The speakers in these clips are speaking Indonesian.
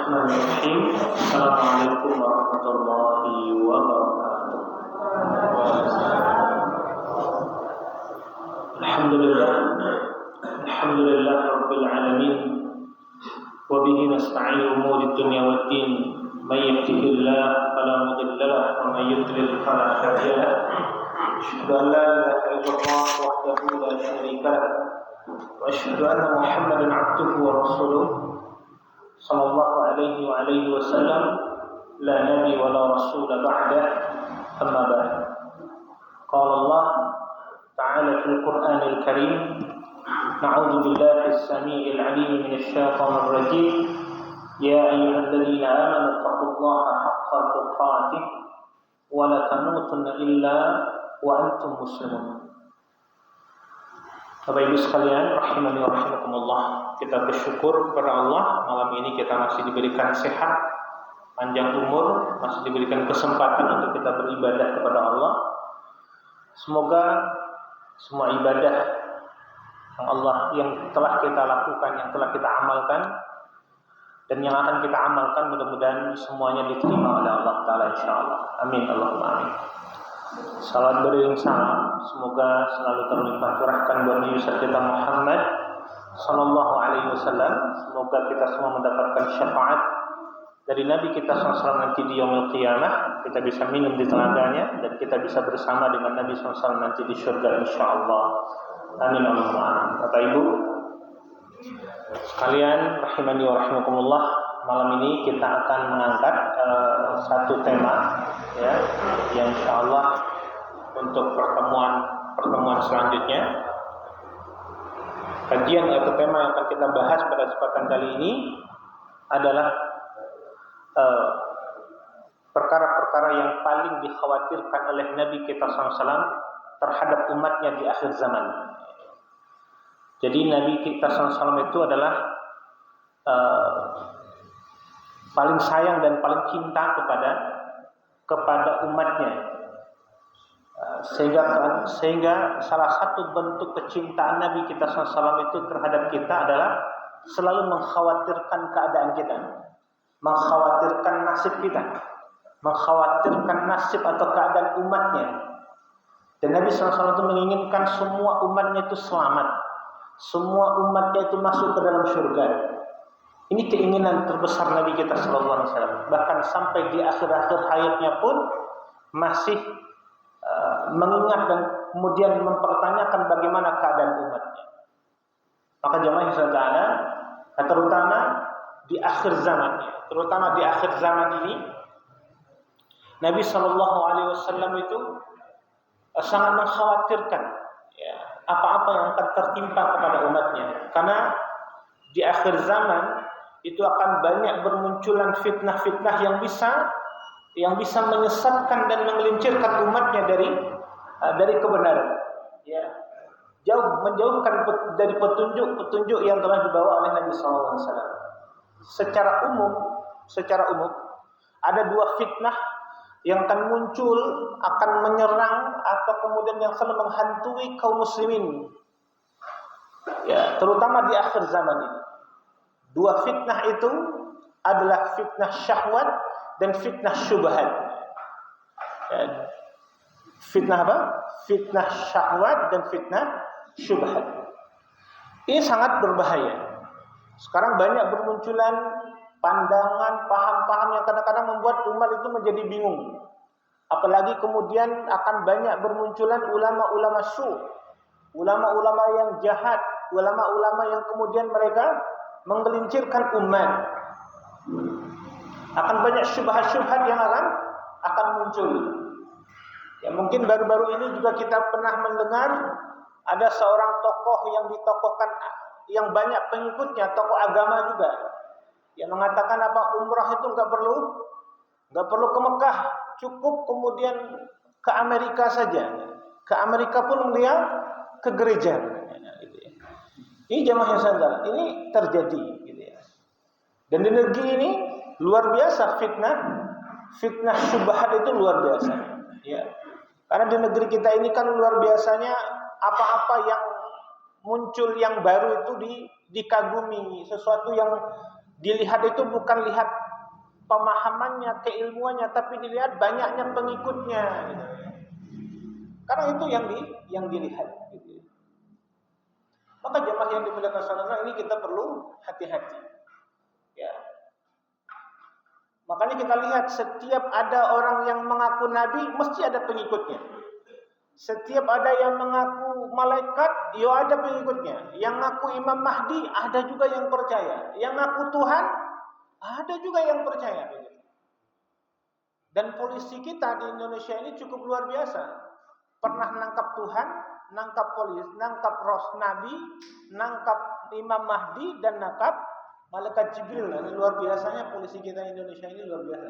Bismillahirrahmanirrahim. Assalamualaikum warahmatullahi wabarakatuh. Alhamdulillah rabbil alamin. Wa bihi nasta'inu umuri dunya waddin. May yahdihillahu fala mudilla lahu wa may yudlil fala hadiya lahu. Asyhadu an la ilaha illallah wahdahu la syarika lahu wa asyhadu anna Muhammadan 'abduhu wa rasuluh. Sallallahu alaihi wa alihi wasallam. La nabi wa la rasul ba'da. Amma ba'd. Qala Allah ta'ala fil Qur'anil Karim. Na'udzu billahi as-sami'il 'alim minasy syaithanir rajim. Ya ayyuhalladzina amanu taqullaha haqqa tuqatih wa la tamutunna illa wa antum muslimun. Bapak Ibu sekalian, rahimani wa rahimakumullah. Kita bersyukur kepada Allah, malam ini kita masih diberikan sehat, panjang umur, masih diberikan kesempatan untuk kita beribadah kepada Allah. Semoga semua ibadah yang telah kita lakukan, yang telah kita amalkan, dan yang akan kita amalkan, mudah-mudahan semuanya diterima oleh Allah Ta'ala insyaAllah. Amin, Allahumma amin. Salam beriring salam, semoga selalu terlimpah curahkan buat Nabi kita Muhammad sallallahu alaihi wasallam. Semoga kita semua mendapatkan syafaat dari Nabi kita SAW nanti di yaumul qiyamah. Kita bisa minum di telaganya dan kita bisa bersama dengan Nabi SAW nanti di surga insyaallah. Amin Allahumma amin. Bapak Ibu sekalian, rahimani wa rahimakumullah. Malam ini kita akan mengangkat satu tema, ya, yang insyaallah untuk pertemuan selanjutnya. Kajian atau tema yang akan kita bahas pada kesempatan kali ini adalah perkara-perkara yang paling dikhawatirkan oleh Nabi kita SAW terhadap umatnya di akhir zaman. Jadi Nabi kita SAW itu adalah paling sayang dan paling cinta kepada umatnya, sehingga salah satu bentuk kecintaan Nabi kita SAW itu terhadap kita adalah selalu mengkhawatirkan keadaan kita, mengkhawatirkan nasib kita, mengkhawatirkan nasib atau keadaan umatnya. Dan Nabi SAW itu menginginkan semua umatnya itu selamat, semua umatnya itu masuk ke dalam surga. Ini keinginan terbesar Nabi kita sallallahu alaihi wasallam. Bahkan sampai di akhir-akhir hayatnya pun masih mengingat dan kemudian mempertanyakan bagaimana keadaan umatnya. Maka jemaah sekalian, terutama di akhir zaman ini, Nabi sallallahu alaihi wasallam itu sangat mengkhawatirkan, ya, apa-apa yang akan tertimpa kepada umatnya. Karena di akhir zaman itu akan banyak bermunculan fitnah-fitnah yang bisa menyesatkan dan menggelincirkan umatnya dari kebenaran, ya, menjauhkan dari petunjuk yang telah dibawa oleh Nabi SAW. Secara umum ada dua fitnah yang akan muncul, akan menyerang atau kemudian yang selalu menghantui kaum muslimin, ya, terutama di akhir zaman ini. Dua fitnah itu adalah fitnah syahwat dan fitnah syubhat. Ya, fitnah apa? Fitnah syahwat dan fitnah syubhat. Ini sangat berbahaya. Sekarang banyak bermunculan pandangan, paham-paham yang kadang-kadang membuat umat itu menjadi bingung. Apalagi kemudian akan banyak bermunculan ulama-ulama ulama-ulama yang jahat, ulama-ulama yang kemudian mereka menggelincirkan umat. Akan banyak syubhat-syubhat yang akan muncul. Ya, mungkin baru-baru ini juga kita pernah mendengar ada seorang tokoh yang ditokohkan, yang banyak pengikutnya, tokoh agama juga, yang mengatakan umrah itu nggak perlu ke Mekah, cukup kemudian ke Amerika saja. Ke Amerika pun dia ke gereja. Ini jamaah yang sadar, ini terjadi, gitu ya. Dan di negeri ini luar biasa fitnah syubhat itu luar biasa, ya. Karena di negeri kita ini kan luar biasanya apa-apa yang muncul yang baru itu dikagumi, sesuatu yang Dilihat itu bukan lihat pemahamannya, keilmuannya, tapi dilihat banyaknya pengikutnya. Gitu. Karena itu yang dilihat. Gitu. Maka jemaah yang dimuliakan Allah ini kita perlu hati-hati. Ya. Makanya kita lihat setiap ada orang yang mengaku nabi, mesti ada pengikutnya. Setiap ada yang mengaku malaikat, ya ada pengikutnya. Yang ngaku Imam Mahdi, ada juga yang percaya. Yang ngaku Tuhan, ada juga yang percaya. Dan polisi kita di Indonesia ini cukup luar biasa. Pernah nangkap Tuhan, nangkap polisi, nangkap Nabi, nangkap Imam Mahdi, dan nangkap malaikat Jibril. Ini luar biasanya polisi kita di Indonesia ini luar biasa.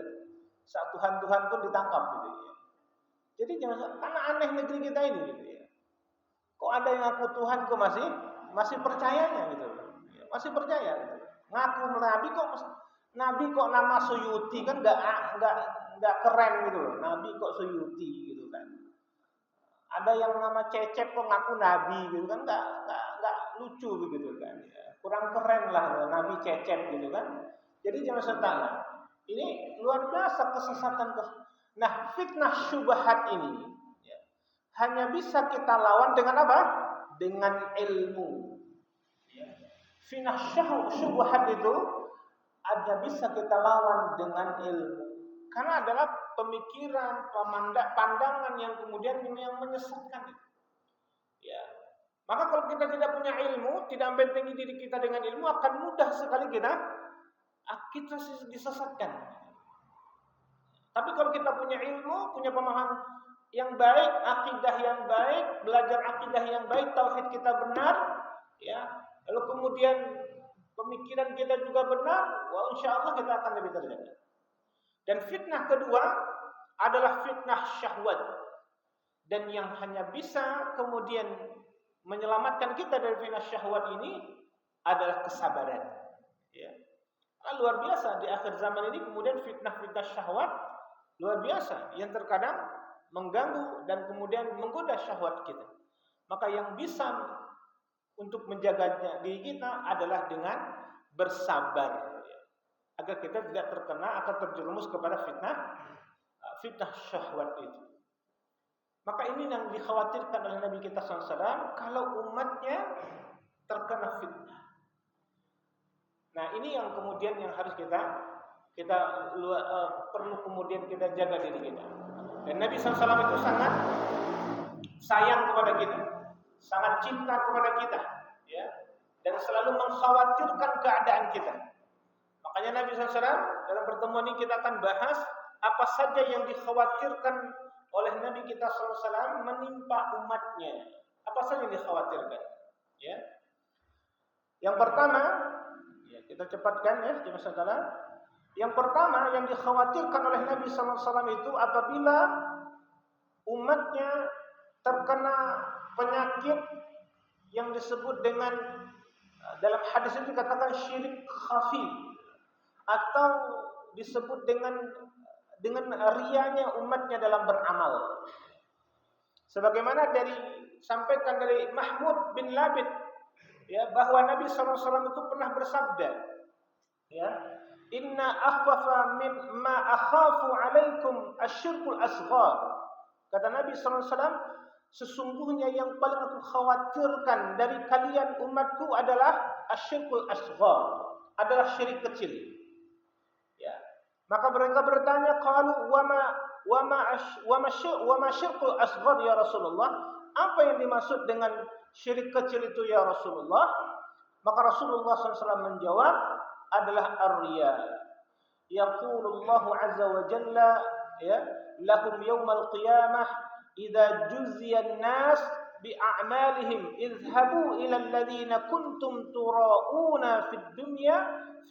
Saat Tuhan pun ditangkap gitu ya. Jadi jangan, karena aneh negeri kita ini gitu ya. Kok ada yang ngaku Tuhan kok masih percayanya gitu. Masih percaya gitu. Ngaku Nabi kok nama Suyuti kan enggak keren gitu loh. Nabi kok Suyuti gitu kan. Ada yang nama Cecep kok ngaku nabi gitu kan, enggak lucu begitu kan. Kurang keren lah Nabi Cecep gitu kan. Jadi jangan salah. Ini luar biasa kesesatan. Nah, fitnah syubhat ini ya, hanya bisa kita lawan dengan apa? Dengan ilmu. Ya. Fitnah syubhat itu ada bisa kita lawan dengan ilmu. Karena adalah pemikiran, pandangan yang kemudian yang menyesatkan. Ya. Maka kalau kita tidak punya ilmu, tidak membentengi diri kita dengan ilmu, akan mudah sekali kita disesatkan. Tapi kalau kita punya ilmu, punya pemahaman yang baik, akidah yang baik, belajar akidah yang baik, tauhid kita benar, ya. Lalu kemudian pemikiran kita juga benar, wah insya Allah kita akan lebih terjaga. Dan fitnah kedua adalah fitnah syahwat. Dan yang hanya bisa kemudian menyelamatkan kita dari fitnah syahwat ini adalah kesabaran. Ya. Nah, luar biasa di akhir zaman ini kemudian fitnah-fitnah syahwat luar biasa yang terkadang mengganggu dan kemudian menggoda syahwat kita. Maka yang bisa untuk menjaga diri kita adalah dengan bersabar, agar kita tidak terkena atau terjerumus kepada fitnah syahwat itu. Maka ini yang dikhawatirkan oleh Nabi kita SAW kalau umatnya terkena fitnah. Nah, ini yang kemudian yang harus kita perlu kemudian kita jaga diri kita. Dan Nabi SAW itu sangat sayang kepada kita, sangat cinta kepada kita, ya, dan selalu mengkhawatirkan keadaan kita. Makanya Nabi SAW dalam pertemuan ini kita akan bahas apa saja yang dikhawatirkan oleh Nabi kita SAW menimpa umatnya. Apa saja yang dikhawatirkan, ya. Yang pertama, ya, kita cepatkan ya, jangan salah. Yang pertama yang dikhawatirkan oleh Nabi SAW itu apabila umatnya terkena penyakit yang disebut dengan dalam hadis itu dikatakan syirik khafi atau disebut dengan riyanya umatnya dalam beramal. Sebagaimana sampaikan dari Mahmud bin Labid, ya, bahwa Nabi SAW itu pernah bersabda, ya, inna akhwafa mimma akhafu alaikum asyirkul asghar. Kata Nabi SAW, sesungguhnya yang paling aku khawatirkan dari kalian umatku adalah asyirkul asghar, adalah syirik kecil. Ya. Maka mereka bertanya, qalu wama syirkul asghar ya Rasulullah? Apa yang dimaksud dengan syirik kecil itu ya Rasulullah? Maka Rasulullah SAW menjawab, adalah ar-riya. Yaqulullahu azza wa jalla, ya, lahum yawmal qiyamah idza juzziya an-nas bi a'malihim idhhabu ila alladhina kuntum tura'una fid dunya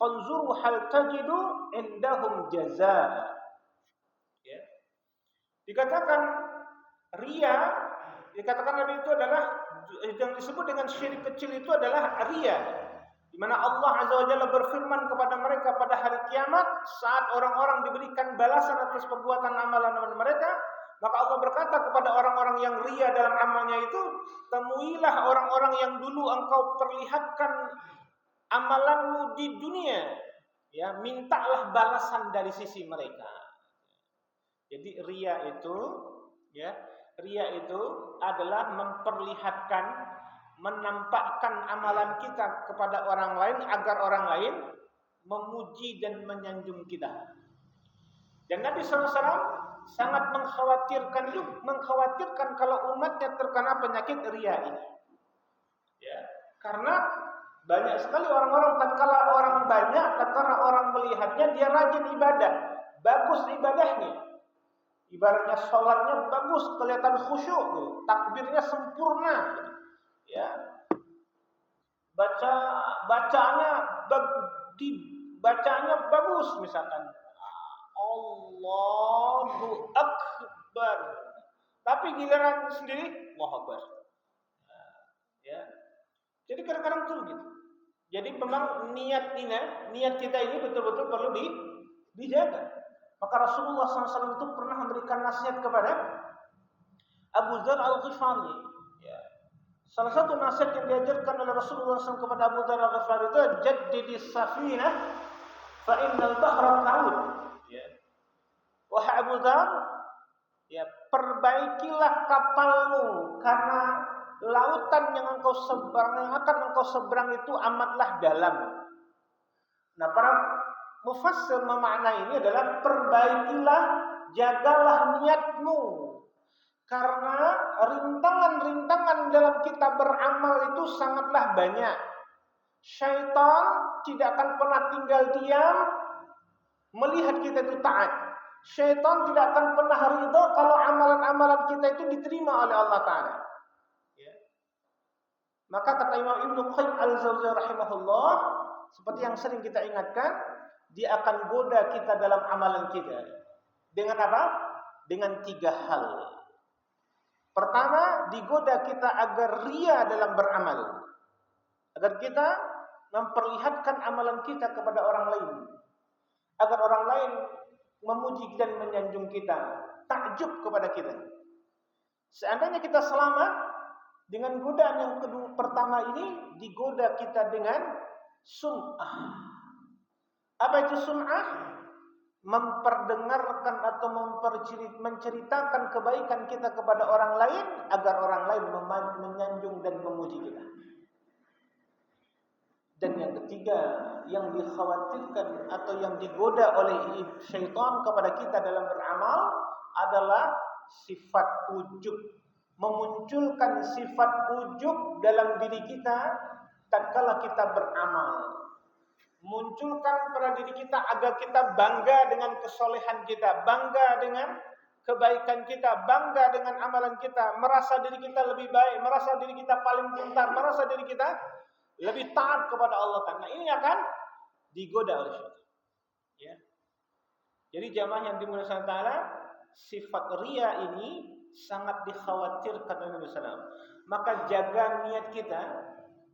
fanzuru hal tajidu indahum jazaa. Ya. Dikatakan riya, dikatakan Nabi itu adalah yang disebut dengan syirik kecil itu adalah riya. Di mana Allah Azza wa Jalla berfirman kepada mereka pada hari kiamat saat orang-orang diberikan balasan atas perbuatan amalan mereka, maka Allah berkata kepada orang-orang yang riya dalam amalnya itu, temuilah orang-orang yang dulu engkau perlihatkan amalanmu di dunia, Ya, mintalah balasan dari sisi mereka. Jadi ria itu adalah memperlihatkan, menampakkan amalan kita kepada orang lain agar orang lain memuji dan menyanjung kita. Dan Nabi SAW sangat mengkhawatirkan kalau umatnya terkena penyakit ria ini. Ya, karena banyak sekali orang-orang tatkala orang melihatnya dia rajin ibadah, bagus ibadahnya. Ibaratnya sholatnya bagus, kelihatan khusyuk, takbirnya sempurna, ya. Bacaannya bagus, misalkan Allahu Akbar. Tapi giliran sendiri Allahu Akbar. Ya. Jadi kadang-kadang tuh gitu. Jadi memang niat kita ini betul-betul perlu dijaga. Maka Rasulullah SAW itu pernah memberikan nasihat kepada Abu Dzar Al-Ghifari. Ya. Salah satu nasihat yang diajarkan oleh Rasulullah SAW kepada Abu Dzar Al-Ghifari itu jaddidis safinah fa innal bahra ta'ud. Ya. Wahai Abu Dzar, ya, perbaikilah kapalmu karena lautan yang akan engkau seberang itu amatlah dalam. Nah, para mufassir memaknai ini adalah perbaikilah, jagalah niatmu. Karena rintangan-rintangan dalam kita beramal itu sangatlah banyak. Syaitan tidak akan pernah tinggal diam melihat kita itu taat. Syaitan tidak akan pernah ridha kalau amalan-amalan kita itu diterima oleh Allah Ta'ala. Ya. Maka kata Imam Ibnu Qayyim Al-Jauziyah rahimahullah, seperti yang sering kita ingatkan, dia akan goda kita dalam amalan kita. Dengan apa? Dengan 3 hal. Pertama, digoda kita agar ria dalam beramal. Agar kita memperlihatkan amalan kita kepada orang lain. Agar orang lain memuji dan menyanjung kita, takjub kepada kita. Seandainya kita selamat dengan godaan yang pertama ini, digoda kita dengan sum'ah. Apa itu sum'ah? Memperdengarkan atau menceritakan kebaikan kita kepada orang lain agar orang lain menyanjung dan memuji kita. Dan yang ketiga, yang dikhawatirkan atau yang digoda oleh syaitan kepada kita dalam beramal adalah sifat ujub. Memunculkan sifat ujub dalam diri kita tatkala kita beramal. Munculkan pada diri kita agar kita bangga dengan kesolehan kita, bangga dengan kebaikan kita, bangga dengan amalan kita, merasa diri kita lebih baik, merasa diri kita paling pintar, merasa diri kita lebih taat kepada Allah Ta'ala. Ini akan digoda oleh syaitan. Ya. Jadi jamaah yang dimuliakan Allah Ta'ala, sifat ria ini sangat dikhawatirkan oleh Nabi SAW. Maka jaga niat kita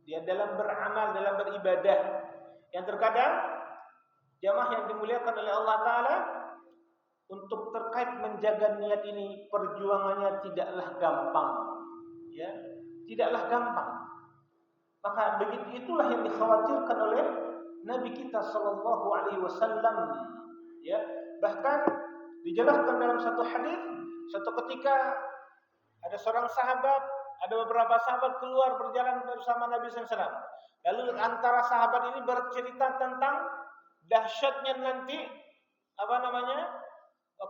dia dalam beramal, dalam beribadah. Yang terkadang jamaah yang dimuliakan oleh Allah Ta'ala, untuk terkait menjaga niat ini perjuangannya tidaklah gampang. Ya, tidaklah gampang. Maka begitu itulah yang dikhawatirkan oleh Nabi kita sallallahu alaihi wasallam. Ya, bahkan dijelaskan dalam satu hadis, suatu ketika ada seorang sahabat, ada beberapa sahabat keluar berjalan bersama Nabi SAW. Lalu antara sahabat ini bercerita tentang dahsyatnya nanti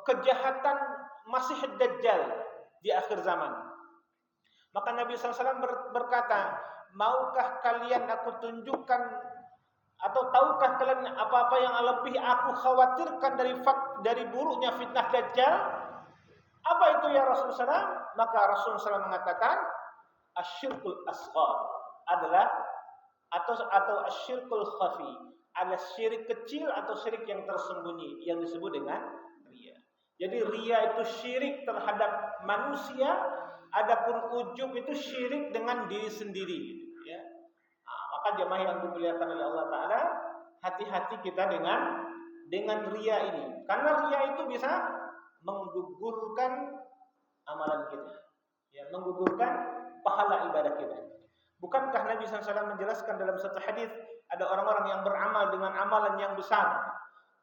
kejahatan Masih Dajjal di akhir zaman. Maka Nabi SAW berkata, maukah kalian aku tunjukkan atau tahukah kalian apa-apa yang lebih aku khawatirkan dari buruknya fitnah Dajjal? Apa itu ya Rasulullah? Maka Rasulullah SAW mengatakan, asyirkul asghar adalah atau asyirkul khafi, ada syirik kecil atau syirik yang tersembunyi yang disebut dengan riya. Jadi riya itu syirik terhadap manusia, adapun ujub itu syirik dengan diri sendiri. Ya. Maka jemaah yang dimuliakan oleh Allah Ta'ala, hati-hati kita dengan riya ini, karena riya itu bisa menggugurkan amalan kita, ya, menggugurkan pahala ibadah kita. Bukankah Nabi SAW menjelaskan dalam satu hadis, Ada orang-orang yang beramal dengan amalan yang besar,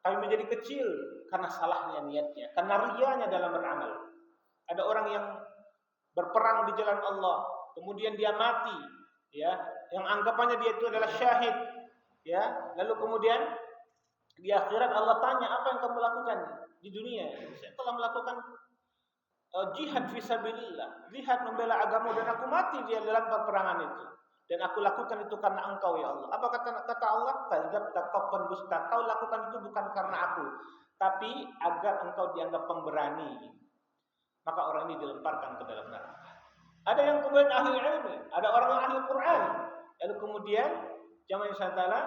tapi menjadi kecil karena salahnya niatnya, karena riyanya dalam beramal. Ada orang yang berperang di jalan Allah, kemudian dia mati, ya, yang anggapannya dia itu adalah syahid, ya, lalu kemudian di akhirat Allah tanya, apa yang kamu lakukan di dunia? Saya telah melakukan jihad fisabilillah, jihad membela agama, dan aku mati di dalam peperangan itu. Dan aku lakukan itu karena engkau ya Allah. Apa kata Allah? Kadzabta, kau pendusta. Kau lakukan itu bukan karena aku, tapi agar engkau dianggap pemberani. Maka orang ini dilemparkan ke dalam neraka. Ada yang kemudian ahli ilmu, ada orang yang ahli Quran. Lalu kemudian jamaah Allah,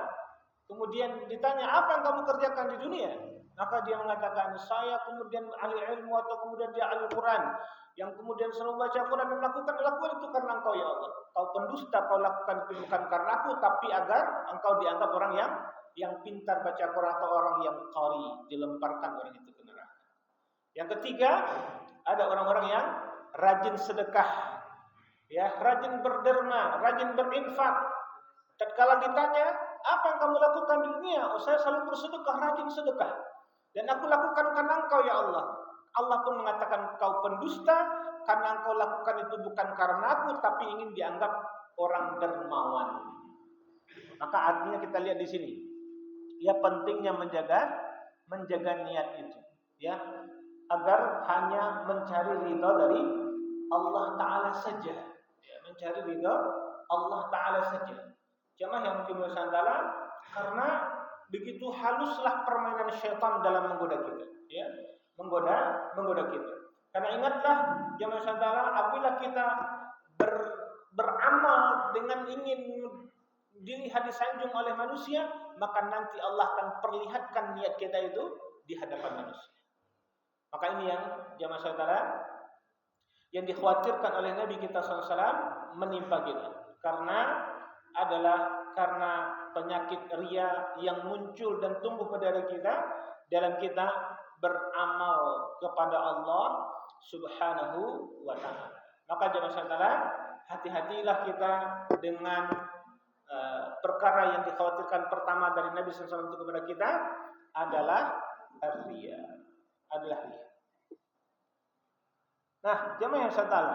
kemudian ditanya, apa yang kamu kerjakan di dunia? Maka dia mengatakan, saya kemudian ahli ilmu, atau kemudian dia ahli Quran, yang kemudian selalu baca Quran dan lakukan itu karena engkau ya Allah. Kau pendusta, kau lakukan itu bukan karena aku, tapi agar engkau dianggap orang yang pintar baca Quran, atau orang yang qari. Dilemparkan orang itu ke neraka. Yang ketiga, ada orang-orang yang rajin sedekah, ya, rajin berderma, rajin berinfak. Tatkala ditanya, apa yang kamu lakukan di dunia? Oh, saya selalu bersedekah, rajin sedekah. Dan aku lakukan karena engkau ya Allah. Allah pun mengatakan, kau pendusta, karena engkau lakukan itu bukan karena aku, tapi ingin dianggap orang dermawan. Maka artinya kita lihat di sini, ya, pentingnya menjaga niat itu, ya, agar hanya mencari ridha dari Allah Ta'ala saja, ya, mencari ridha Allah Ta'ala saja. Jamaah yang dimiliki Allah, karena begitu haluslah permainan syaitan dalam menggoda kita, ya, menggoda kita. Karena ingatlah jamaah Allah, apabila kita beramal dengan ingin dilihat disanjung oleh manusia, maka nanti Allah akan perlihatkan niat kita itu di hadapan manusia. Maka ini yang jamaah Allah, yang dikhawatirkan oleh Nabi kita SAW menimpa kita, karena penyakit riya yang muncul dan tumbuh pada diri kita dalam kita beramal kepada Allah Subhanahu wa Ta'ala. Maka jamaah Allah, hati-hatilah kita dengan perkara yang dikhawatirkan pertama dari Nabi SAW kepada kita adalah riya. Nah, jamaah yang saya tahu.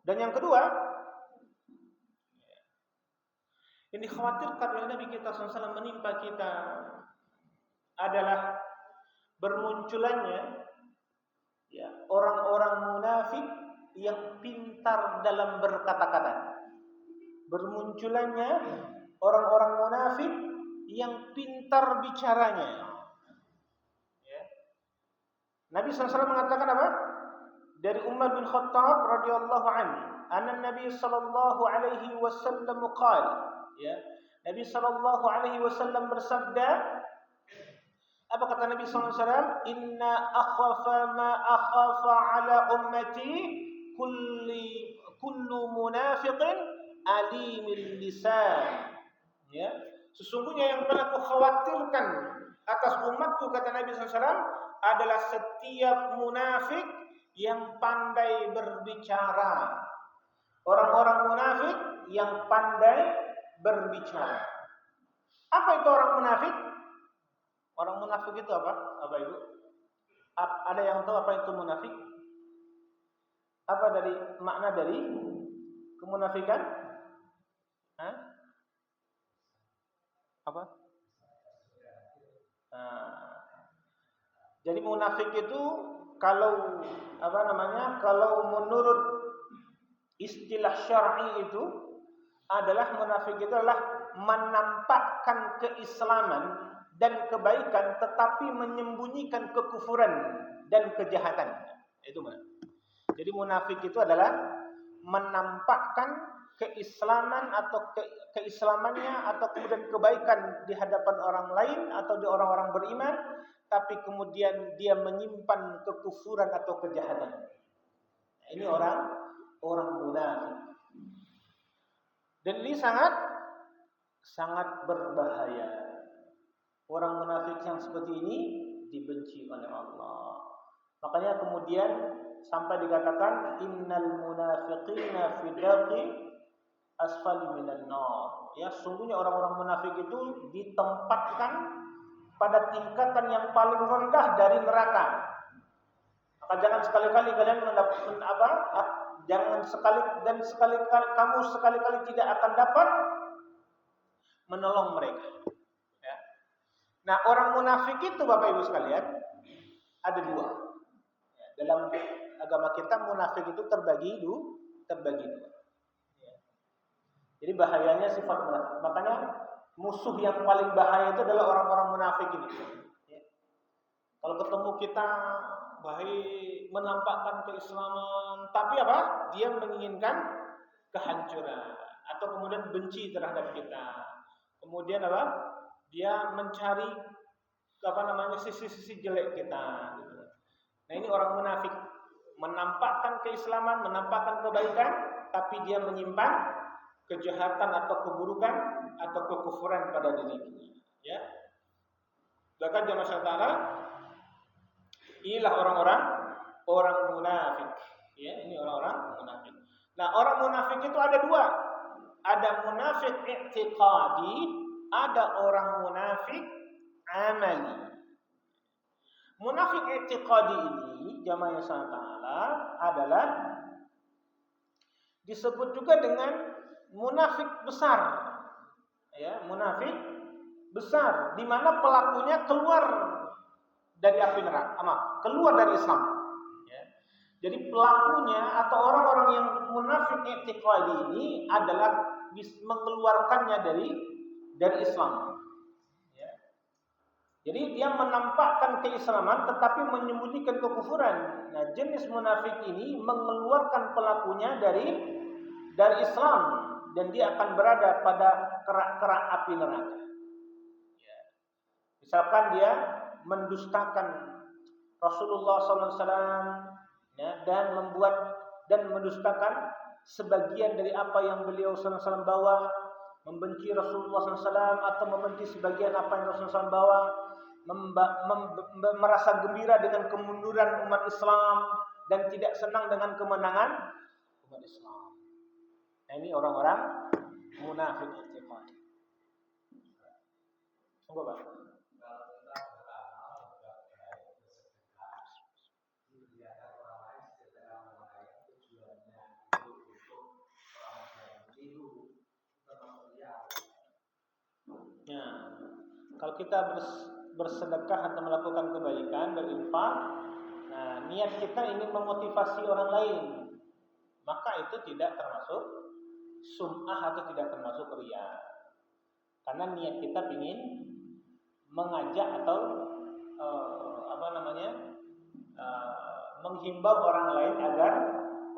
Dan yang kedua, yang dikhawatirkan oleh Nabi kita SAW menimpa kita adalah bermunculannya, ya, orang-orang munafik yang pintar dalam berkata-kata. Bermunculannya orang-orang munafik yang pintar bicaranya. Ya. Nabi SAW mengatakan apa? Dari Umar bin Khattab radhiyallahu anhu, anna Nabi sallallahu alaihi wasallam qala, ya, Nabi sallallahu alaihi wasallam bersabda, apa kata Nabi sallallahu alaihi wasallam? Inna akhafa ma akhafa ala ummati kullu munafiqin alimil lisan. Ya, sesungguhnya yang telah kukhawatirkan atas umatku, kata Nabi sallallahu alaihi wasallam, adalah setiap munafik yang pandai berbicara. Orang-orang munafik yang pandai berbicara. Apa itu orang munafik? Orang munafik itu apa? Apa Ibu? Ada yang tahu apa itu munafik? Apa dari makna dari kemunafikan? Hah? Apa? Jadi munafik itu kalau menurut istilah syar'i itu adalah munafik itu adalah menampakkan keislaman dan kebaikan tetapi menyembunyikan kekufuran dan kejahatan. Itu mana? Jadi munafik itu adalah menampakkan keislaman atau keislamannya atau kemudian kebaikan di hadapan orang lain atau di orang-orang beriman, tapi kemudian dia menyimpan kekufuran atau kejahatan. Nah, ini orang munafik. Dan ini sangat berbahaya. Orang munafik yang seperti ini dibenci oleh Allah. Makanya kemudian sampai dikatakan innal munafiqina fi darqi asfali minan nar. Ya, sungguhnya orang-orang munafik itu ditempatkan pada tingkatan yang paling rendah dari neraka. Maka jangan sekali-kali kalian jangan kamu sekali-kali tidak akan dapat menolong mereka. Ya. Nah, orang munafik itu Bapak Ibu sekalian ada dua. Ya, dalam agama kita munafik itu terbagi dua. Ya. Jadi bahayanya sifat munafik. Makanya musuh yang paling bahaya itu adalah orang-orang munafik ini. Ya. Kalau ketemu kita baik menampakkan keislaman, tapi apa? Dia menginginkan kehancuran atau kemudian benci terhadap kita. Kemudian apa? Dia mencari sisi-sisi jelek kita. Nah, ini orang munafik, menampakkan keislaman, menampakkan kebaikan, tapi dia menyimpan kejahatan atau keburukan atau kekufuran pada dirinya. Ya. Bahkan jamaah saudara, inilah orang munafik. Ya, ini orang munafik. Nah, orang munafik itu ada dua. Ada munafik i'tiqadi, ada orang munafik amali. Munafik i'tiqadi ini jamaah ta'ala adalah disebut juga dengan munafik besar. Ya, munafik besar di mana pelakunya keluar dari api neraka, keluar dari Islam. Ya. Jadi pelakunya atau orang-orang yang munafik i'tiqadi ini adalah mengeluarkannya dari Islam. Ya. Jadi dia menampakkan keislaman tetapi menyembunyikan kekufuran. Nah, jenis munafik ini mengeluarkan pelakunya dari Islam dan dia akan berada pada kerak-kerak api neraka. Ya. Misalkan dia mendustakan Rasulullah SAW, ya, dan mendustakan sebagian dari apa yang beliau SAW bawa, membenci Rasulullah SAW atau membenci sebagian apa yang Rasulullah SAW bawa, merasa gembira dengan kemunduran umat Islam dan tidak senang dengan kemenangan umat Islam. Nah, ini orang-orang munafik i'tiqadi. Coba Pak. Nah, kalau kita bersedekah atau melakukan kebaikan, berinfak, nah niat kita ingin memotivasi orang lain, maka itu tidak termasuk sum'ah atau tidak termasuk riya. Karena niat kita ingin mengajak atau menghimbau orang lain agar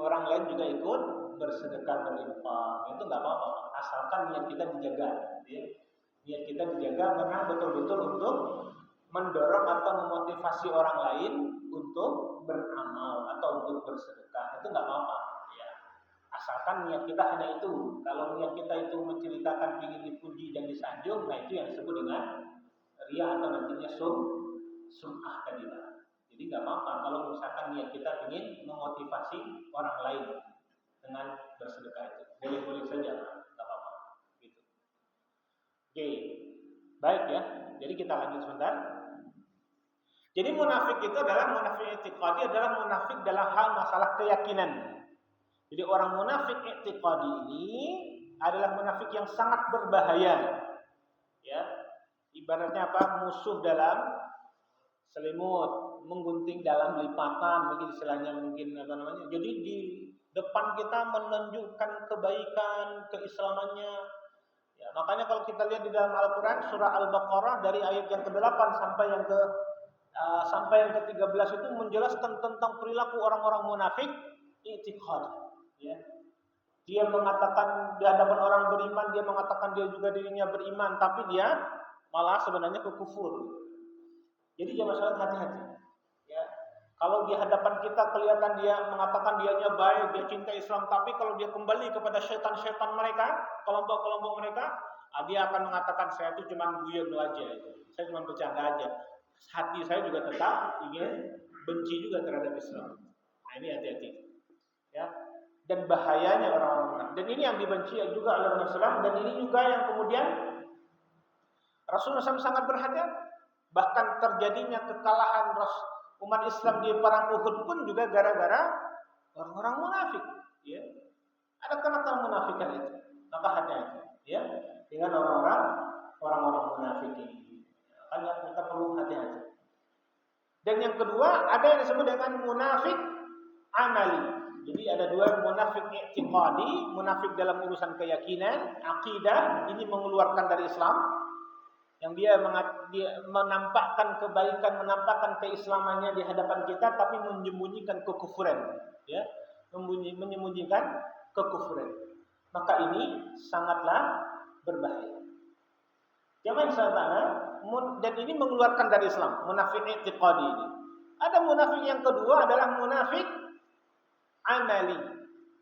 orang lain juga ikut bersedekah berinfak. Itu nggak apa-apa, asalkan niat kita dijaga. Ya. Niat kita dijaga memang betul-betul untuk mendorong atau memotivasi orang lain untuk beramal atau untuk bersedekah. Itu nggak apa-apa. Ya. Asalkan niat kita hanya itu. Kalau niat kita itu menceritakan ingin dipuji dan disanjung, nah itu yang disebut dengan riya atau nantinya sum'ah tadi. Jadi nggak apa-apa kalau misalkan niat kita ingin memotivasi orang lain dengan bersedekah itu, boleh-boleh saja, nggak apa-apa. Gitu. Oke, baik ya. Jadi kita lanjut sebentar. Jadi munafik itu adalah munafik i'tiqadi, adalah munafik dalam hal masalah keyakinan. Jadi orang munafik i'tiqadi ini adalah munafik yang sangat berbahaya. Ya, ibaratnya apa? Musuh dalam selimut, menggunting dalam lipatan, mungkin istilahnya Jadi di depan kita menunjukkan kebaikan, keislamannya. Ya, makanya kalau kita lihat di dalam Al-Qur'an surah Al-Baqarah dari ayat yang ke-8 sampai yang ke-13 itu menjelaskan tentang perilaku orang-orang munafik i'tiqad. Ya. Dia mengatakan di hadapan orang beriman, dia mengatakan dia juga dirinya beriman, tapi dia malah sebenarnya kekufur. Jadi jangan salah, hati-hati. Ya. Kalau di hadapan kita kelihatan dia mengatakan dianya baik, dia cinta Islam, tapi kalau dia kembali kepada syaitan-syaitan mereka, kelompok-kelompok mereka, dia akan mengatakan saya itu cuma guyon aja, saya cuma bercanda aja. Hati saya juga tetap ingin benci juga terhadap Islam. Nah, ini hati-hati. Ya. dan bahayanya orang-orang munafik. Dan ini yang dibenci juga oleh Rasulullah, dan ini juga yang kemudian Rasulullah SAW sangat berhati-hati. Bahkan terjadinya kekalahan umat Islam di perang Uhud pun juga gara-gara orang-orang munafik. Ya. Ada kenakalan munafikan itu. Maka hati-hati ya dengan orang-orang munafik ini. Makanya kita perlu hati-hati. Dan yang kedua ada yang disebut dengan munafik amali. Jadi ada dua, munafik i'tiqadi, munafik dalam urusan keyakinan, akidah, ini mengeluarkan dari Islam, yang dia menampakkan kebaikan, menampakkan keislamannya di hadapan kita, tapi menyembunyikan kekufuran, ya, menyembunyikan kekufuran. Maka ini sangatlah berbahaya. Jangan salah, dan ini mengeluarkan dari Islam, munafik i'tiqadi ini. Ada munafik yang kedua adalah munafik amali,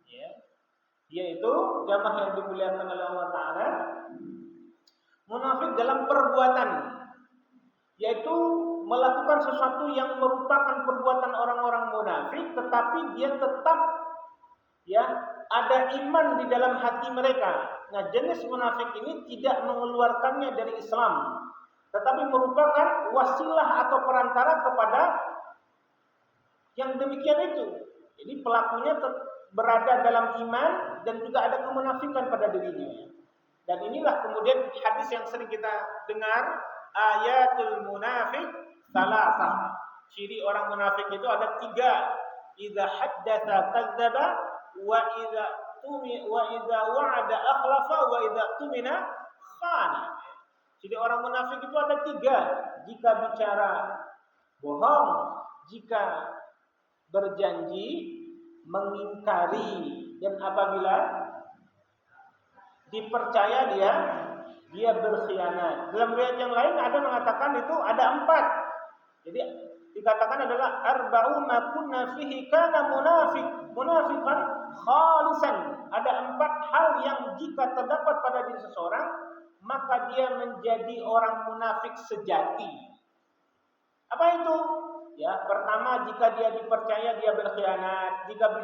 ya, yaitu jamaah yang dimuliakan oleh Allah Taala, munafik dalam perbuatan, yaitu melakukan sesuatu yang merupakan perbuatan orang-orang munafik, tetapi dia tetap ya ada iman di dalam hati mereka. Nah, jenis munafik ini tidak mengeluarkannya dari Islam, tetapi merupakan wasilah atau perantara kepada yang demikian itu. Jadi pelakunya berada dalam iman dan juga ada kemunafikan pada dirinya. Dan inilah kemudian hadis yang sering kita dengar, ayatul munafik salasah. Ciri orang munafik itu ada 3. Idza haddatsa kadzdzaba wa idza wa'ada akhlafa wa idza tumina khana. Jadi orang munafik itu ada 3. Jika bicara bohong, jika berjanji mengingkari, dan apabila dipercaya dia berkhianat. Dalam riwayat yang lain ada mengatakan itu ada 4. Jadi dikatakan adalah arba'u ma kunna fihi kana munafiqan khalisan. Ada 4 hal yang jika terdapat pada diri seseorang, maka dia menjadi orang munafik sejati. Apa itu? Ya, pertama, jika dia dipercaya dia berkhianat, jika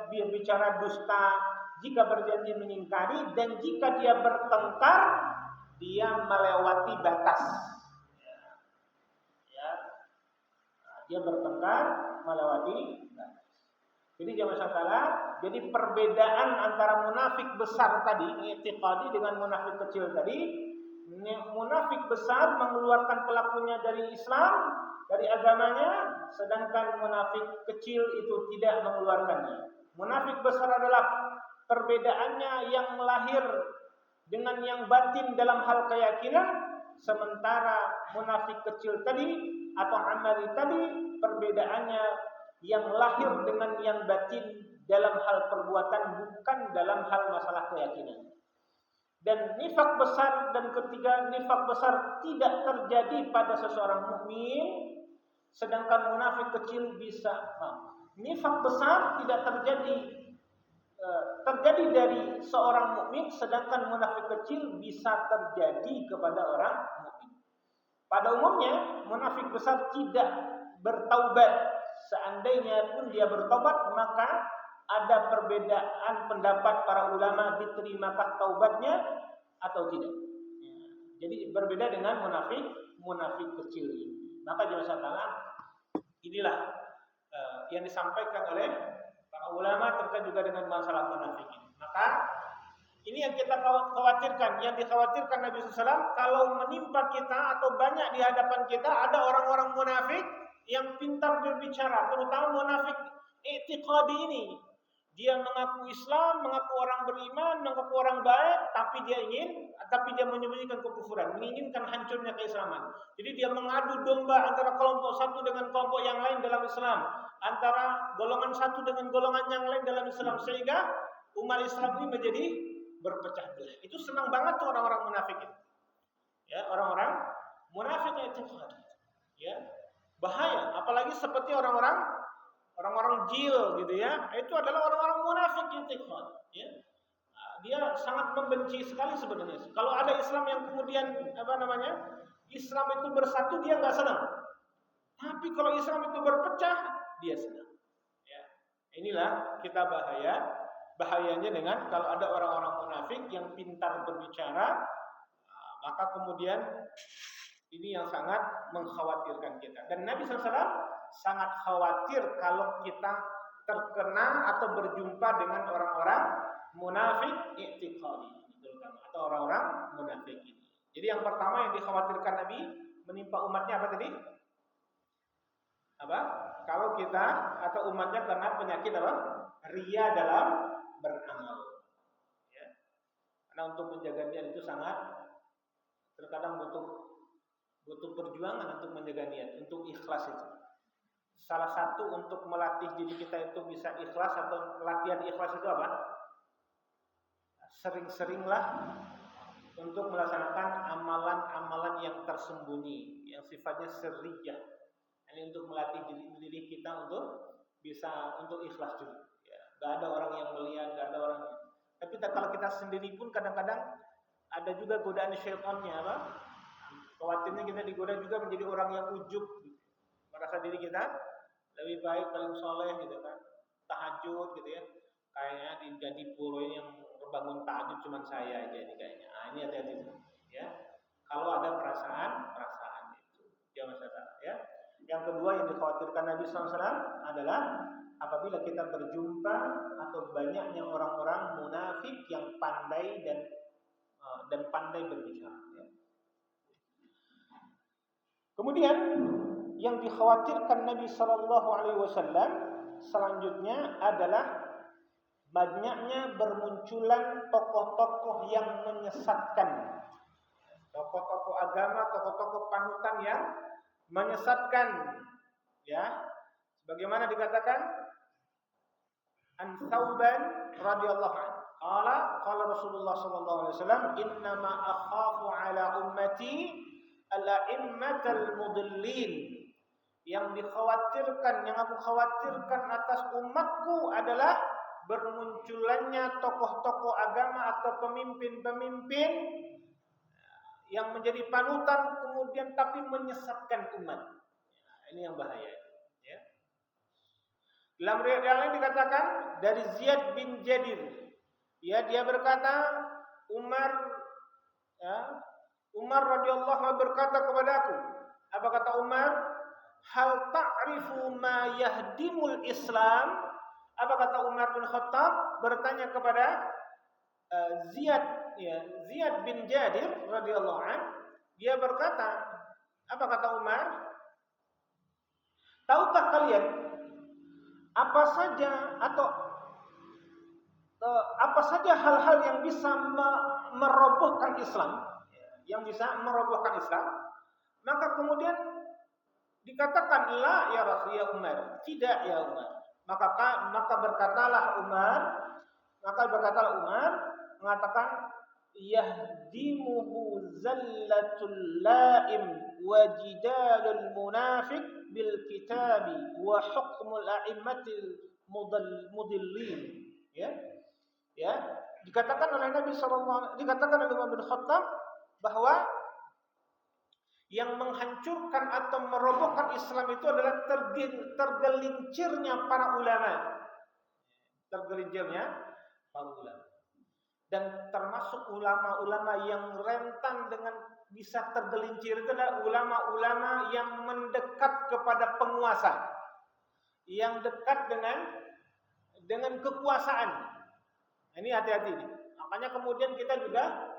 dia bicara dusta, jika berjanji mengingkari, dan jika dia bertengkar dia melewati batas. Ya. Nah, dia bertengkar melewati batas. Jadi jangan salah, jadi perbedaan antara munafik besar tadi, i'tiqadi, dengan munafik kecil tadi. Munafik besar mengeluarkan pelakunya dari Islam, dari agamanya, sedangkan munafik kecil itu tidak mengeluarkannya. Munafik besar adalah perbedaannya yang lahir dengan yang batin dalam hal keyakinan, sementara munafik kecil tadi atau amali tadi perbedaannya yang lahir dengan yang batin dalam hal perbuatan, bukan dalam hal masalah keyakinan. Dan nifak besar, dan ketiga, nifak besar tidak terjadi pada seseorang mukmin, sedangkan munafik kecil bisa. Nifak besar tidak terjadi dari seorang mukmin, sedangkan munafik kecil bisa terjadi kepada orang mukmin. Pada umumnya munafik besar tidak bertaubat. Seandainya pun dia bertobat, maka ada perbedaan pendapat para ulama, diterimakah taubatnya atau tidak. Jadi berbeda dengan munafik kecil ini. Maka jangan salah, inilah yang disampaikan oleh para ulama terkait juga dengan masalah munafik ini. Maka ini yang kita khawatirkan, yang dikhawatirkan Nabi SAW, kalau menimpa kita atau banyak di hadapan kita ada orang-orang munafik yang pintar berbicara, terutama munafik i'tiqadi ini. Dia mengaku Islam, mengaku orang beriman, mengaku orang baik, tapi dia menyembunyikan kekufuran, menginginkan hancurnya keislaman. Jadi dia mengadu domba antara kelompok satu dengan kelompok yang lain dalam Islam, antara golongan satu dengan golongan yang lain dalam Islam, sehingga umat Islam ini menjadi berpecah belah. Itu senang banget tuh orang-orang munafik itu. Ya, orang-orang munafik itu ya, bahaya, apalagi seperti orang-orang jil gitu ya, itu adalah orang-orang munafik i'tiqad, ya. Dia sangat membenci sekali sebenarnya. Kalau ada Islam yang kemudian Islam itu bersatu, dia nggak senang. Tapi kalau Islam itu berpecah, dia senang. Ya. Inilah kita bahaya bahayanya dengan kalau ada orang-orang munafik yang pintar berbicara, maka kemudian ini yang sangat mengkhawatirkan kita. Dan Nabi SAW sangat khawatir kalau kita terkena atau berjumpa dengan orang-orang munafik i'tiqadi, atau orang-orang munafik ini. Jadi yang pertama yang dikhawatirkan Nabi menimpa umatnya apa tadi? Apa? Kalau kita atau umatnya kena penyakit apa? Riya dalam beramal. Ya. Karena untuk menjaga niat itu sangat terkadang butuh perjuangan untuk menjaga niat, untuk ikhlas itu. Salah satu untuk melatih diri kita itu bisa ikhlas atau latihan ikhlas itu apa? Sering-seringlah untuk melaksanakan amalan-amalan yang tersembunyi, yang sifatnya sirriyah. Ini untuk melatih diri kita untuk bisa untuk ikhlas juga. Ya, gak ada orang yang melihat, gak ada orang. Tapi kalau kita sendiri pun kadang-kadang ada juga godaan syaitannya apa? Khawatirnya kita digoda juga menjadi orang yang ujub, gitu. Merasa diri kita lebih baik, paling soleh gitu kan, tahajud gitu ya. Kayaknya jadi puro ini yang bangun tahajud cuma saya aja ini kayaknya. Ini hati-hati ya. Kalau ada perasaan itu, jangan salah ya. Yang kedua yang dikhawatirkan Nabi SAW adalah apabila kita berjumpa atau banyaknya orang-orang munafik yang pandai dan pandai berbicara. Ya. Kemudian yang dikhawatirkan Nabi SAW selanjutnya adalah banyaknya bermunculan tokoh-tokoh yang menyesatkan, tokoh-tokoh agama, tokoh-tokoh panutan yang menyesatkan, ya. Sebagaimana dikatakan An Thauban radhiyallahu anhu, qala Rasulullah sallallahu alaihi wasallam, "Innama akhafu ala ummati al-a'immatal mudillin." Yang dikhawatirkan, yang aku khawatirkan atas umatku adalah bermunculannya tokoh-tokoh agama atau pemimpin-pemimpin yang menjadi panutan kemudian tapi menyesatkan umat. Ini yang bahaya. Ya. Dalam riwayat yang lain dikatakan dari Ziyad bin Jadir, ya, dia berkata Umar radhiyallahu anhu berkata kepadaku, apa kata Umar? Hal ta'rifu ma yahdimul Islam? Apa kata Umar bin Khattab bertanya kepada Ziyad bin Jadir radhiyallahu anhu, dia berkata, apa kata Umar? Tahukah kalian apa saja hal-hal yang bisa merobohkan Islam, maka kemudian dikatakan la ya Rasul ya Umar, tidak ya Umar. Maka berkatalah Umar mengatakan yahdimuhu zallatul laim wa jidalul munafiq bil kitabi wa hukmul a'immatil mudillin. Ya, dikatakan oleh Nabi dikatakan oleh Umar bin Khattab bahwa yang menghancurkan atau merobohkan Islam itu adalah tergelincirnya para ulama. Dan termasuk ulama-ulama yang rentan dengan bisa tergelincir itu adalah ulama-ulama yang mendekat kepada penguasa, yang dekat dengan kekuasaan. Ini hati-hati nih. Makanya kemudian kita juga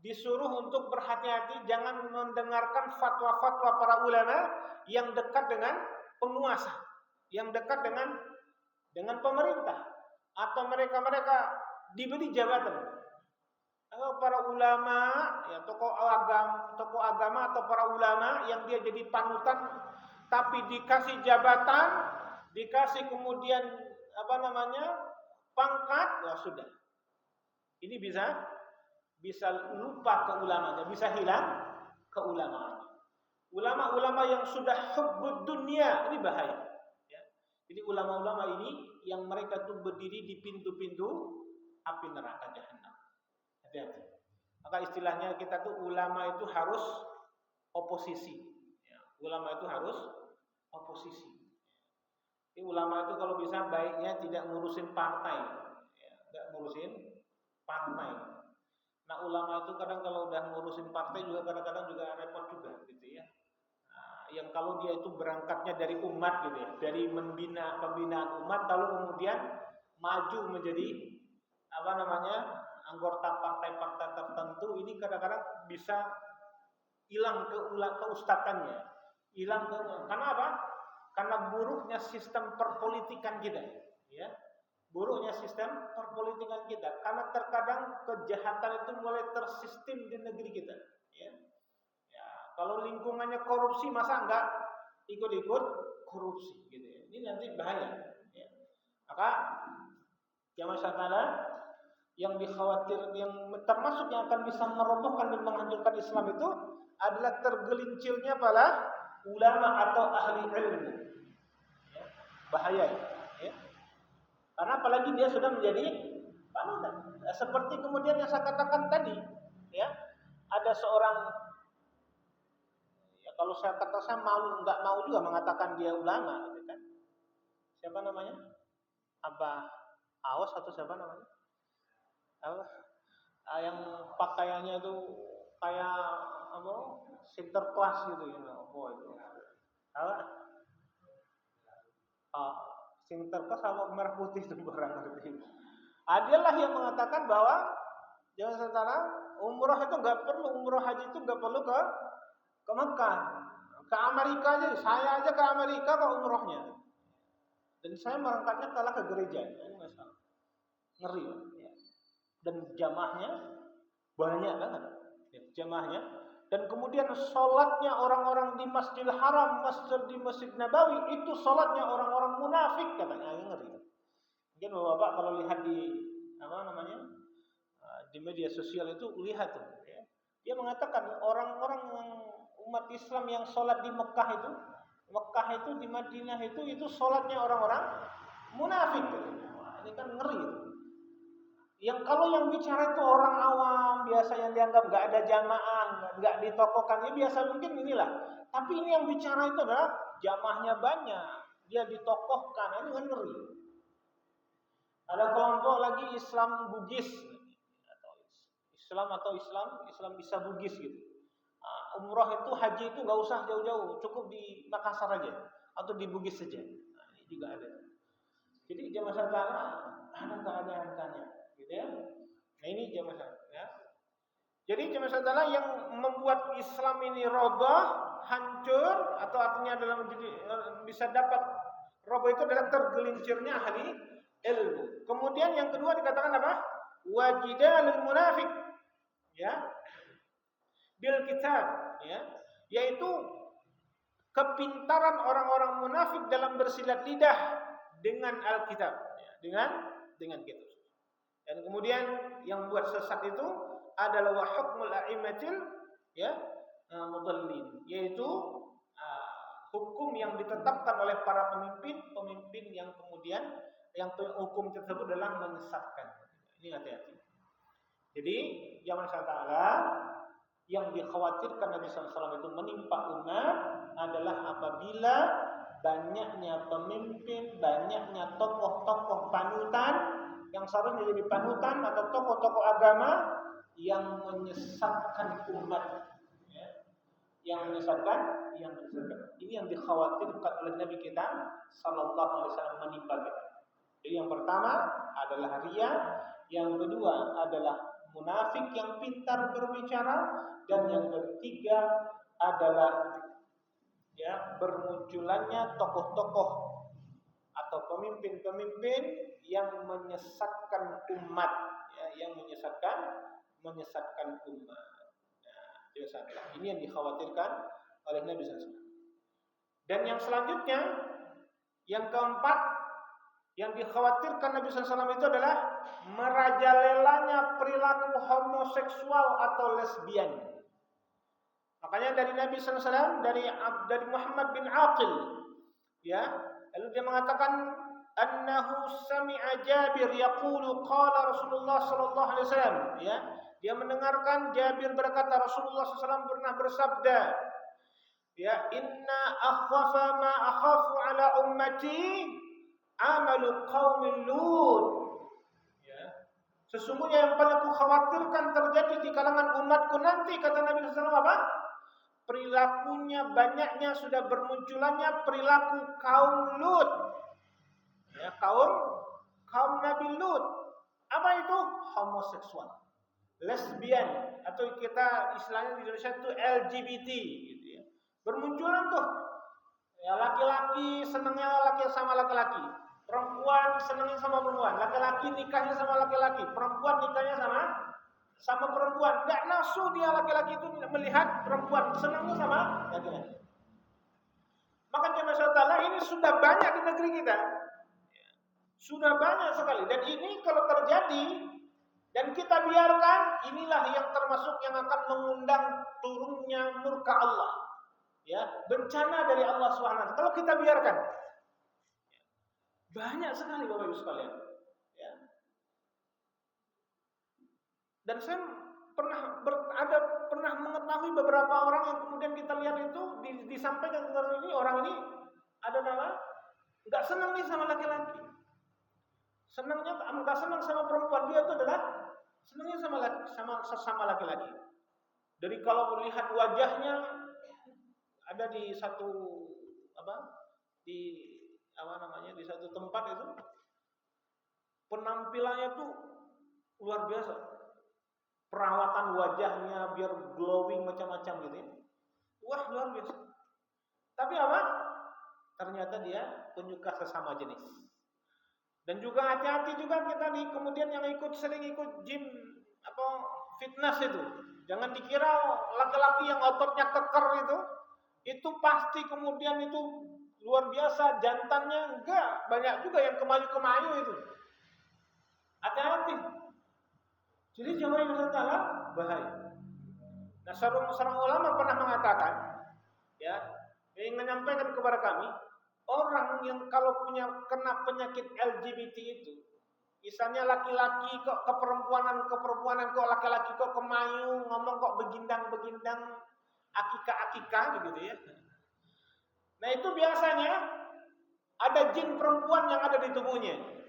disuruh untuk berhati-hati, jangan mendengarkan fatwa-fatwa para ulama yang dekat dengan penguasa, yang dekat dengan pemerintah, atau mereka diberi jabatan. Para ulama, ya, tokoh agama atau para ulama yang dia jadi panutan, tapi dikasih jabatan, dikasih kemudian pangkat, ya sudah. Ini bisa lupa keulamaannya, bisa hilang keulamaannya. Ulama-ulama yang sudah hubbud dunia, ini bahaya. Ya. Jadi ulama-ulama ini yang mereka tuh berdiri di pintu-pintu api neraka jahanam. Hati-hati. Maka istilahnya kita tuh ulama itu harus oposisi. Ya. Ulama itu harus oposisi. Jadi ulama itu kalau bisa baiknya tidak ngurusin partai. Ya. Nggak ngurusin partai. Nah, ulama itu kadang kalau udah ngurusin partai juga kadang-kadang juga repot juga gitu ya. Nah, yang kalau dia itu berangkatnya dari umat gitu ya, dari pembinaan umat lalu kemudian maju menjadi anggota partai-partai tertentu, ini kadang-kadang bisa hilang keustatannya. Karena apa? Karena buruknya sistem perpolitikan kita, ya. Buruknya sistem perpolitikan kita, karena terkadang kejahatan itu mulai tersistem di negeri kita, ya. Ya, kalau lingkungannya korupsi, masa enggak ikut-ikut korupsi gitu ya. Ini nanti bahaya, ya. Maka jamaah sekalian, yang termasuk yang akan bisa merobohkan dan menghancurkan Islam itu adalah tergelincirnya para ulama atau ahli ilmu, ya. Bahaya, ya. Karena apalagi dia sudah menjadi panutan. Seperti kemudian yang saya katakan tadi, ya, ada seorang, ya kalau saya nggak mau juga mengatakan dia ulama, gitu kan? Siapa namanya? Abah Awas atau siapa namanya? Yang pakaiannya itu kayak sinterklas gitu ya. Itu. Sinterklas sama merah putih itu barang ngerti. Adalah yang mengatakan bahwa jangan saudara, umroh haji itu nggak perlu ke Mekah, ke Amerika aja. Saya aja ke Amerika ke umrohnya, dan saya berangkatnya kalah ke gereja, ini masalah ngeri, ya. Dan jamaahnya banyak banget, ya, jamaahnya. Dan kemudian sholatnya orang-orang di Masjidil Haram, di Masjid Nabawi itu sholatnya orang-orang munafik katanya, ngeri. Mungkin Bapak kalau lihat di di media sosial itu lihat tuh, ya. Dia mengatakan orang-orang umat Islam yang sholat di Mekah itu di Madinah itu sholatnya orang-orang munafik. Wah, ini kan ngeri. Yang kalau yang bicara itu orang awam biasa yang dianggap nggak ada jamaah, nggak ditokohkan, ya biasa mungkin inilah. Tapi ini yang bicara itu adalah jamaahnya banyak, dia ditokohkan, ini kan ngeri. Ada kelompok lagi Islam Bugis, Islam bisa Bugis gitu. Umroh itu haji itu nggak usah jauh-jauh, cukup di Makassar aja atau di Bugis saja. Nah, ini juga ada. Jadi jamaah sekalian ada keadaan-keadaannya, gitu ya. Nah ini jamaah sekalian, ya. Jadi jamaah sekalian yang membuat Islam ini roboh, hancur, atau artinya adalah bisa dapat roboh itu adalah tergelincirnya ahli ilmu. Kemudian yang kedua dikatakan apa? Wajidalul munafik, ya, bil kitab, ya, yaitu kepintaran orang-orang munafik dalam bersilat lidah dengan Alkitab, ya, dengan kitab. Dan kemudian yang buat sesat itu adalah wa hukmul a'immatil, ya, mudallin, yaitu hukum yang ditetapkan oleh para pemimpin yang kemudian yang hukum tersebut adalah menyesatkan. Ini hati-hati. Jadi zaman ta'ala yang dikhawatirkan Nabi SAW itu menimpa umat adalah apabila banyaknya pemimpin, banyaknya tokoh-tokoh panutan yang seharusnya jadi panutan atau tokoh-tokoh agama yang menyesatkan umat, ya. Yang menyesatkan. Ini yang dikhawatirkan oleh Nabi kita Sallallahu Alaihi Wasallam menimpa kita. Jadi yang pertama adalah riya, yang kedua adalah munafik yang pintar berbicara, dan yang ketiga adalah, ya, bermunculannya tokoh-tokoh atau pemimpin-pemimpin yang menyesatkan umat, ya, yang menyesatkan umat. Nah, ini yang dikhawatirkan oleh Nabi SAW. Dan yang selanjutnya, yang keempat, yang dikhawatirkan Nabi SAW itu adalah merajalelanya perilaku homoseksual atau lesbian. Makanya dari Nabi SAW, dari Muhammad bin Aqil, ya, lalu dia mengatakan annahu sami'a Jabir yaqulu qala Rasulullah sallallahu alaihi wasallam, ya, dia mendengarkan Jabir berkata Rasulullah SAW pernah bersabda, ya, inna akhwafa ma akhafu ala ummati amalu qaumin Lut, ya, Sesungguhnya yang paling kukhawatirkan terjadi di kalangan umatku nanti, kata Nabi SAW apa? Perilakunya banyaknya sudah bermunculannya perilaku kaum Lut. Ya, kaum Nabi Lut. Apa itu? Homoseksual, lesbian, atau kita istilahnya di Indonesia itu LGBT gitu ya. Bermunculan tuh. Ya, laki-laki senangnya laki sama laki-laki, perempuan senangnya sama perempuan, laki-laki nikahnya sama laki-laki, perempuan nikahnya sama perempuan. Enggak nafsu dia laki-laki itu melihat perempuan, senangnya sama laki-laki. Maka jemaah ini sudah banyak di negeri kita. Sudah banyak sekali, dan ini kalau terjadi dan kita biarkan, inilah yang termasuk yang akan mengundang turunnya murka Allah. Ya, bencana dari Allah SWT. Kalau kita biarkan, banyak sekali Bapak Ibu sekalian. Ya. Dan saya pernah mengetahui beberapa orang yang kemudian kita lihat itu disampaikan ke orang ini ada nama nggak senang nih sama laki-laki. Senangnya nggak senang sama perempuan, dia itu adalah senangnya sama laki-laki. Dari kalau melihat wajahnya ada di satu di satu tempat itu penampilannya tuh luar biasa. Perawatan wajahnya biar glowing macam-macam gitu ya. Wah, luar biasa. Tapi apa? Ternyata dia penyuka sesama jenis. Dan juga hati-hati juga kita kemudian yang sering ikut gym fitness itu. Jangan dikira laki-laki yang ototnya keker itu pasti kemudian itu luar biasa jantannya. Enggak, banyak juga yang kemayu-kemayu itu. Hati-hati. Jadi jamaah yang salah bahaya. Nah, seorang ulama pernah mengatakan, ya, yang menyampaikan kepada kami, orang yang kalau kena penyakit LGBT itu, misalnya laki-laki kok keperempuanan kok laki-laki kok kemayu, ngomong kok begindang-begindang, akika-akika begitu ya. Nah, itu biasanya ada jin perempuan yang ada di tubuhnya.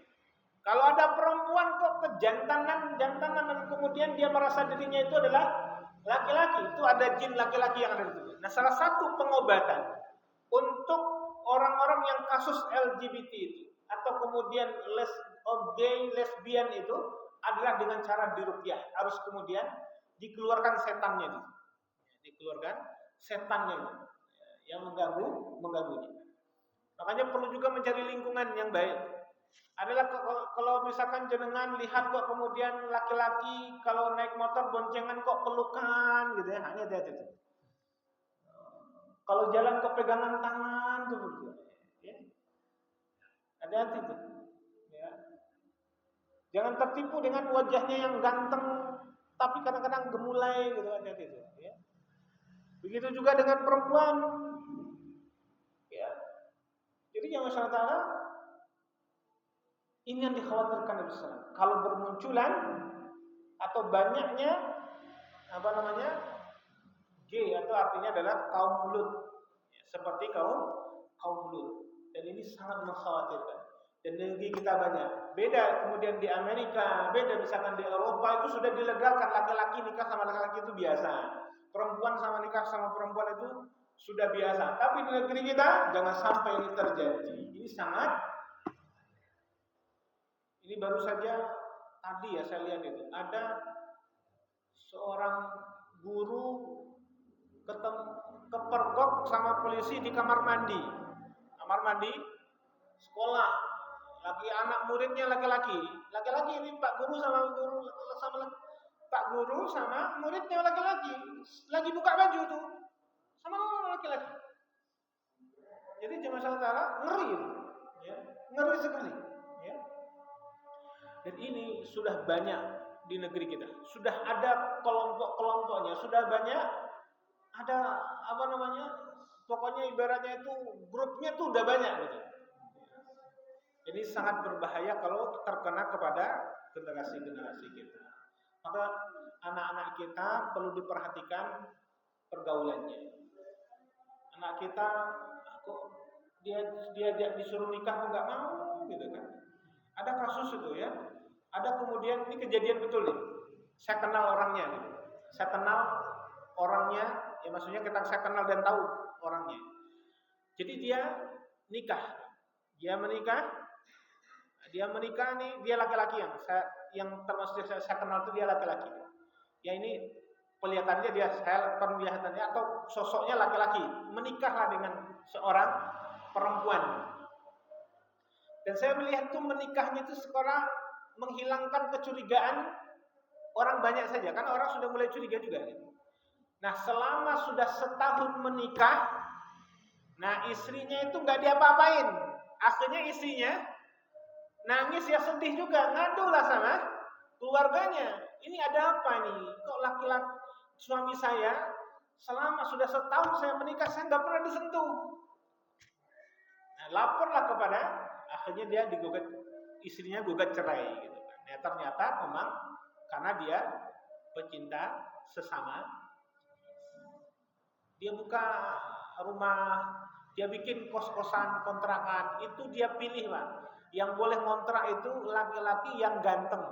Kalau ada perempuan kok kejantanan dan kemudian dia merasa dirinya itu adalah laki-laki, itu ada jin laki-laki yang ada di tubuh. Nah, salah satu pengobatan untuk orang-orang yang kasus LGBT itu atau kemudian gay, lesbian itu adalah dengan cara diruqyah. Harus kemudian dikeluarkan setannya itu. Dikeluarkan setannya itu yang mengganggunya. Makanya perlu juga mencari lingkungan yang baik. Adalah kalau misalkan jenengan lihat kok kemudian laki-laki kalau naik motor boncengan kok pelukan gitu ya, hanya hati-hati itu. Kalau jalan kok pegangan tangan tuh, ya. Hati-hati tuh. Ya. Jangan tertipu dengan wajahnya yang ganteng tapi kadang-kadang gemulai gitu, hati-hati tuh, ya. Begitu juga dengan perempuan. Ya. Jadi yang masalah ini yang dikhawatirkan Nabi SAW. Kalau bermunculan atau banyaknya gay atau artinya adalah kaum Lut, ya, seperti kaum Lut. Dan ini sangat mengkhawatirkan. Dan di negeri kita banyak. Beda kemudian di Amerika, beda misalkan di Eropa itu sudah dilegalkan laki-laki nikah sama laki-laki itu biasa. Perempuan sama nikah sama perempuan itu sudah biasa. Tapi di negeri kita jangan sampai ini terjadi. Ini baru saja tadi ya saya lihat itu ada seorang guru kepergok sama polisi di kamar mandi sekolah, lagi anak muridnya laki-laki ini pak guru sama muridnya laki-laki lagi buka baju tuh sama laki-laki. Jadi jemaah saudara ngeri itu, ya, ngeri sekali, ya. Dan ini sudah banyak di negeri kita. Sudah ada kelompok-kelompoknya, sudah banyak ada pokoknya ibaratnya itu grupnya tuh udah banyak gitu. Jadi sangat berbahaya kalau terkena kepada generasi-generasi kita. Maka anak-anak kita perlu diperhatikan pergaulannya. Anak kita kok dia disuruh nikah kok nggak mau gitu kan. Ada kasus itu ya. Ada kemudian, ini kejadian betul nih. Saya kenal orangnya gitu. Saya kenal orangnya, ya maksudnya saya kenal dan tahu orangnya. Jadi dia nikah. Dia menikah nih, dia laki-laki yang termasuk saya kenal itu dia laki-laki. Ya ini kelihatannya penglihatannya atau sosoknya laki-laki, menikahlah dengan seorang perempuan. Dan saya melihat tuh menikahnya itu sekarang menghilangkan kecurigaan orang banyak saja, karena orang sudah mulai curiga juga. Nah, selama sudah setahun menikah, nah istrinya itu nggak diapa-apain. Akhirnya istrinya nangis ya, sedih juga, ngadu lah sama keluarganya. Ini ada apa nih? Kok laki-laki suami saya selama sudah setahun saya menikah, saya nggak pernah disentuh. Nah, laporlah kepada, akhirnya dia digugat, istrinya gugat cerai gitu kan. Nah, ternyata memang karena dia pecinta sesama, dia buka rumah, dia bikin kos-kosan, kontrakan, itu dia pilih lah. Yang boleh ngontrak itu laki-laki yang ganteng.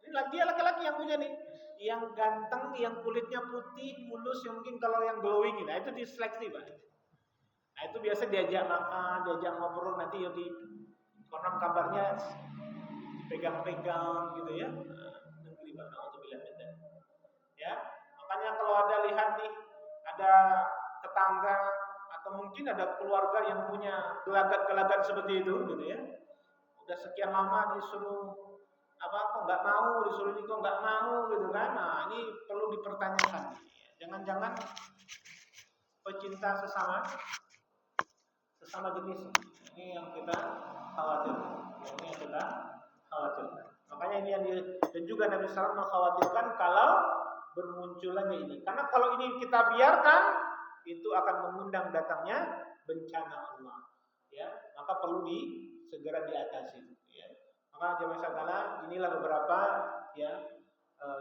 Ini dia laki-laki yang punya nih, yang ganteng, yang kulitnya putih, mulus, yang mungkin kalau yang glowing, nah itu diseleksi Pak. Nah itu biasa diajak makan, diajak ngobrol, nanti ya di konon kabarnya pegang-pegang gitu ya. Ya, makanya kalau ada lihat nih, ada tetangga atau mungkin ada keluarga yang punya gelagat-gelagat seperti itu gitu ya. Udah sekian lama disuruh kok nggak mau, disuruh ini kok nggak mau gitu kan. Nah, ini perlu dipertanyakan. Jangan-jangan pecinta sesama jenis. Ini yang kita khawatirkan. Makanya ini dan juga Nabi SAW mengkhawatirkan kalau bermunculannya ini. Karena kalau ini kita biarkan, itu akan mengundang datangnya bencana Allah. Ya, maka perlu segera diatasi. Ya. Maka jemaah sekalian, inilah beberapa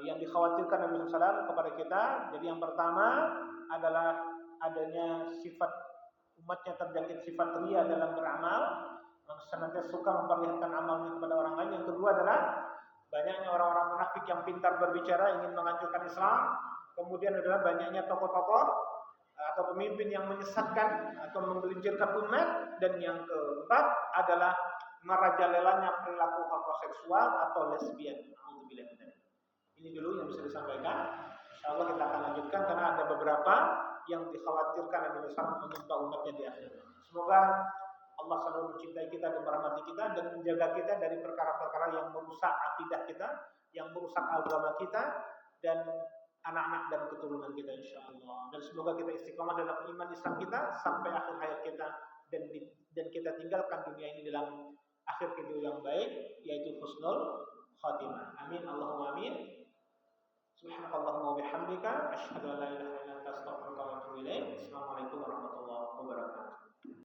yang dikhawatirkan Nabi SAW kepada kita. Jadi yang pertama adalah adanya sifat umatnya terjangkit sifat ria dalam beramal, senantiasa suka memperlihatkan amalnya kepada orang lain. Yang kedua adalah banyaknya orang-orang munafik yang pintar berbicara ingin menghancurkan Islam. Kemudian adalah banyaknya tokoh-tokoh atau pemimpin yang menyesatkan atau menggelincirkan umat. Dan yang keempat adalah merajalelanya perilaku homoseksual atau lesbian. Ini dulu yang bisa disampaikan. Insyaallah kita akan lanjutkan karena ada beberapa yang dikhawatirkan Nabi SAW menimpa umatnya di akhir. Semoga Allah selalu mencintai kita dan merahmati kita dan menjaga kita dari perkara-perkara yang merusak akidah kita, yang merusak agama kita dan anak-anak dan keturunan kita insyaallah. Dan semoga kita istiqamah dalam iman Islam kita sampai akhir hayat kita dan kita tinggalkan dunia ini dalam akhir hidup yang baik, yaitu husnul khatimah. Amin Allahumma amin. Subhanakallahumma wa bihamdika asyhadu an la ilaha